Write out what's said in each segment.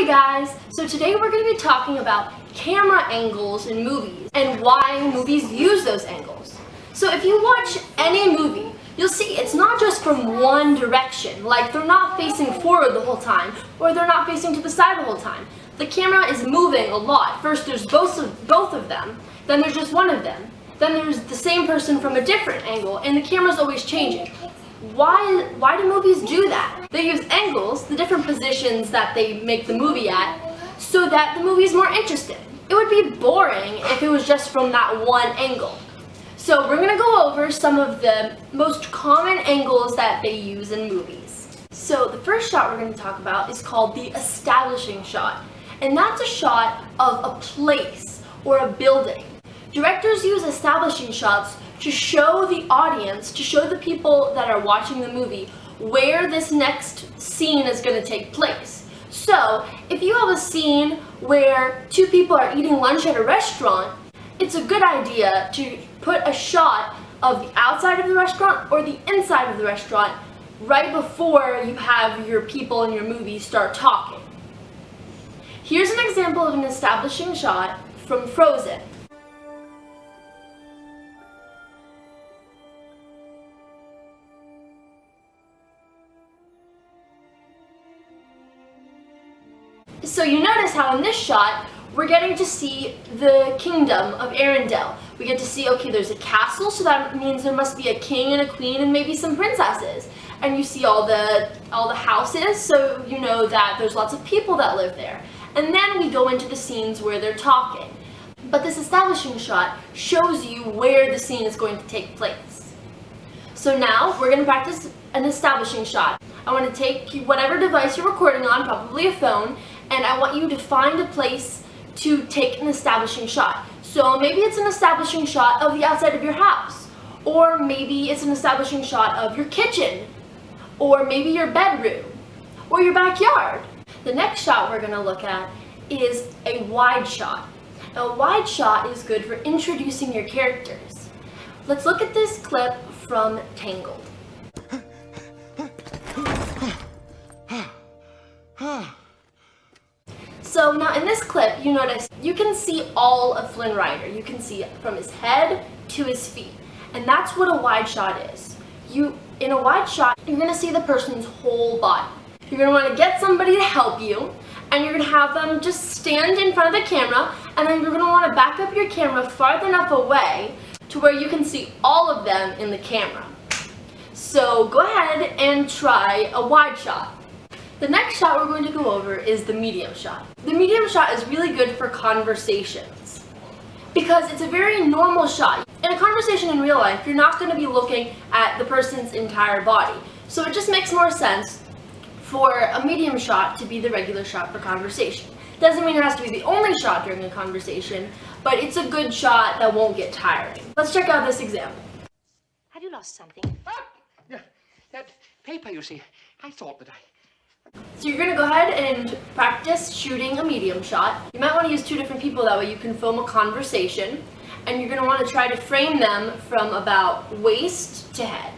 Hey guys! So today we're going to be talking about camera angles in movies and why movies use those angles. So if you watch any movie, you'll see it's not just from one direction, like they're not facing forward the whole time or they're not facing to the side the whole time. The camera is moving a lot. First there's both of them, then there's just one of them, then there's the same person from a different angle, and the camera's always changing. Why do movies do that? They use angles, the different positions that they make the movie at, so that the movie is more interesting. It would be boring if it was just from that one angle. So we're going to go over some of the most common angles that they use in movies. So the first shot we're going to talk about is called the establishing shot. And that's a shot of a place or a building. Directors use establishing shots to show the audience, to show the people that are watching the movie where this next scene is going to take place. So, if you have a scene where two people are eating lunch at a restaurant, it's a good idea to put a shot of the outside of the restaurant or the inside of the restaurant right before you have your people in your movie start talking. Here's an example of an establishing shot from Frozen. So you notice how in this shot, we're getting to see the kingdom of Arendelle. We get to see, okay, there's a castle, so that means there must be a king and a queen and maybe some princesses. And you see all the houses, so you know that there's lots of people that live there. And then we go into the scenes where they're talking. But this establishing shot shows you where the scene is going to take place. So now we're going to practice an establishing shot. I want to take whatever device you're recording on, probably a phone, and I want you to find a place to take an establishing shot. So maybe it's an establishing shot of the outside of your house, or maybe it's an establishing shot of your kitchen, or maybe your bedroom, or your backyard. The next shot we're going to look at is a wide shot. Now, a wide shot is good for introducing your characters. Let's look at this clip from Tangled. So now in this clip, you notice you can see all of Flynn Rider. You can see from his head to his feet. And that's what a wide shot is. In a wide shot, you're going to see the person's whole body. You're going to want to get somebody to help you, and you're going to have them just stand in front of the camera, and then you're going to want to back up your camera far enough away to where you can see all of them in the camera. So go ahead and try a wide shot. The next shot we're going to go over is the medium shot. The medium shot is really good for conversations because it's a very normal shot. In a conversation in real life, you're not going to be looking at the person's entire body. So it just makes more sense for a medium shot to be the regular shot for conversation. Doesn't mean it has to be the only shot during a conversation, but it's a good shot that won't get tiring. Let's check out this example. Have you lost something? Ah! Yeah, that paper, you see. I thought that So you're going to go ahead and practice shooting a medium shot. You might want to use two different people, that way you can film a conversation. And you're going to want to try to frame them from about waist to head.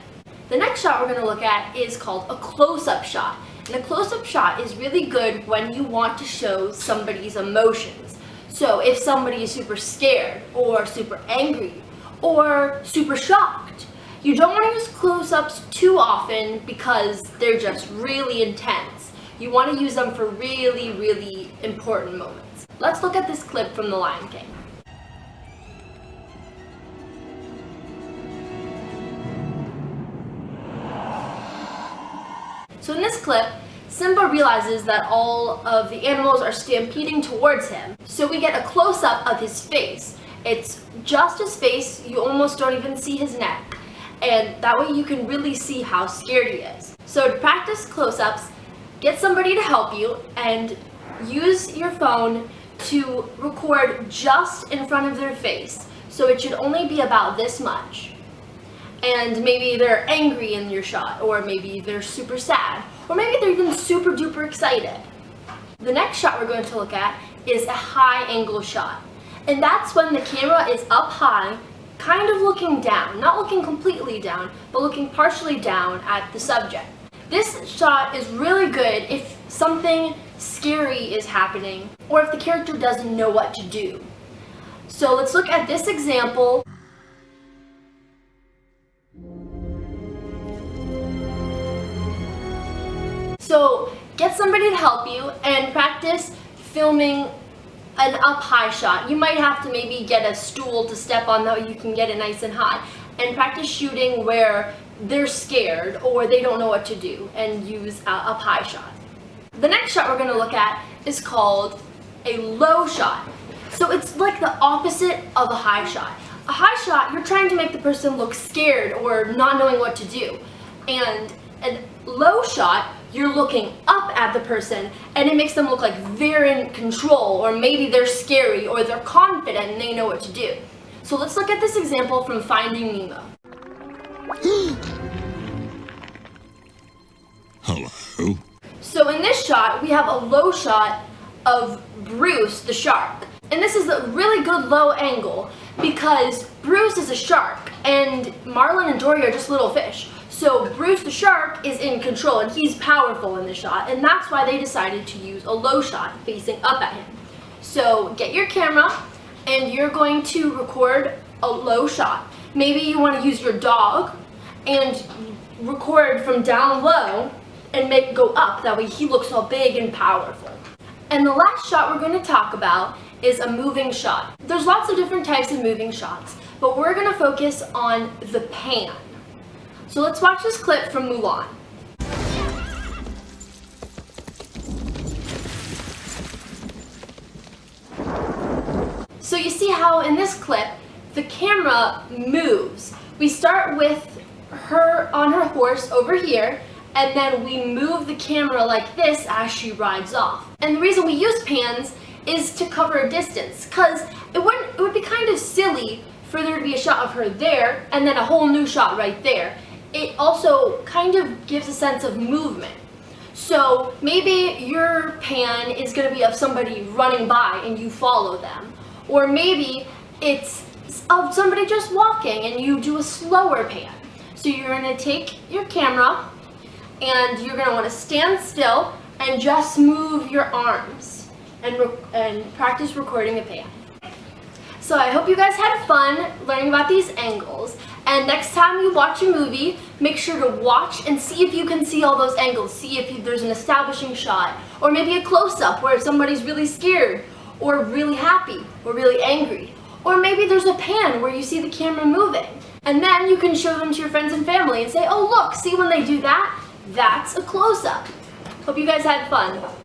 The next shot we're going to look at is called a close-up shot. And a close-up shot is really good when you want to show somebody's emotions. So if somebody is super scared or super angry or super shocked, you don't want to use close-ups too often because they're just really intense. You want to use them for really, really important moments. Let's look at this clip from The Lion King. So in this clip, Simba realizes that all of the animals are stampeding towards him. So we get a close-up of his face. It's just his face, you almost don't even see his neck. And that way you can really see how scared he is. So to practice close-ups, get somebody to help you and use your phone to record just in front of their face. So it should only be about this much. And maybe they're angry in your shot, or maybe they're super sad, or maybe they're even super duper excited. The next shot we're going to look at is a high angle shot. And that's when the camera is up high, kind of looking down, not looking completely down, but looking partially down at the subject. This shot is really good if something scary is happening or if the character doesn't know what to do. So let's look at this example. So get somebody to help you and practice filming an up high shot. You might have to maybe get a stool to step on that you can get it nice and high, and practice shooting where they're scared or they don't know what to do and use a up high shot. The next shot we're going to look at is called a low shot. So it's like the opposite of a high shot. A high shot, you're trying to make the person look scared or not knowing what to do. And a low shot, you're looking up at the person and it makes them look like they're in control, or maybe they're scary or they're confident and they know what to do. So let's look at this example from Finding Nemo. Hello. So in this shot, we have a low shot of Bruce the shark. And this is a really good low angle because Bruce is a shark and Marlin and Dory are just little fish. So Bruce the shark is in control and he's powerful in this shot, and that's why they decided to use a low shot facing up at him. So get your camera and you're going to record a low shot. Maybe you want to use your dog and record from down low and make it go up. That way he looks all big and powerful. And the last shot we're going to talk about is a moving shot. There's lots of different types of moving shots, but we're going to focus on the pan. So let's watch this clip from Mulan. So you see how in this clip, the camera moves. We start with her on her horse over here, and then we move the camera like this as she rides off. And the reason we use pans is to cover a distance, because it would be kind of silly for there to be a shot of her there and then a whole new shot right there. It also kind of gives a sense of movement. So maybe your pan is going to be of somebody running by and you follow them. Or maybe it's of somebody just walking and you do a slower pan. So you're going to take your camera and you're going to want to stand still and just move your arms and practice recording a pan. So I hope you guys had fun learning about these angles. And next time you watch a movie, make sure to watch and see if you can see all those angles. See if there's an establishing shot, or maybe a close-up where somebody's really scared, or really happy, or really angry. Or maybe there's a pan where you see the camera moving. And then you can show them to your friends and family and say, oh look, see when they do that? That's a close-up. Hope you guys had fun.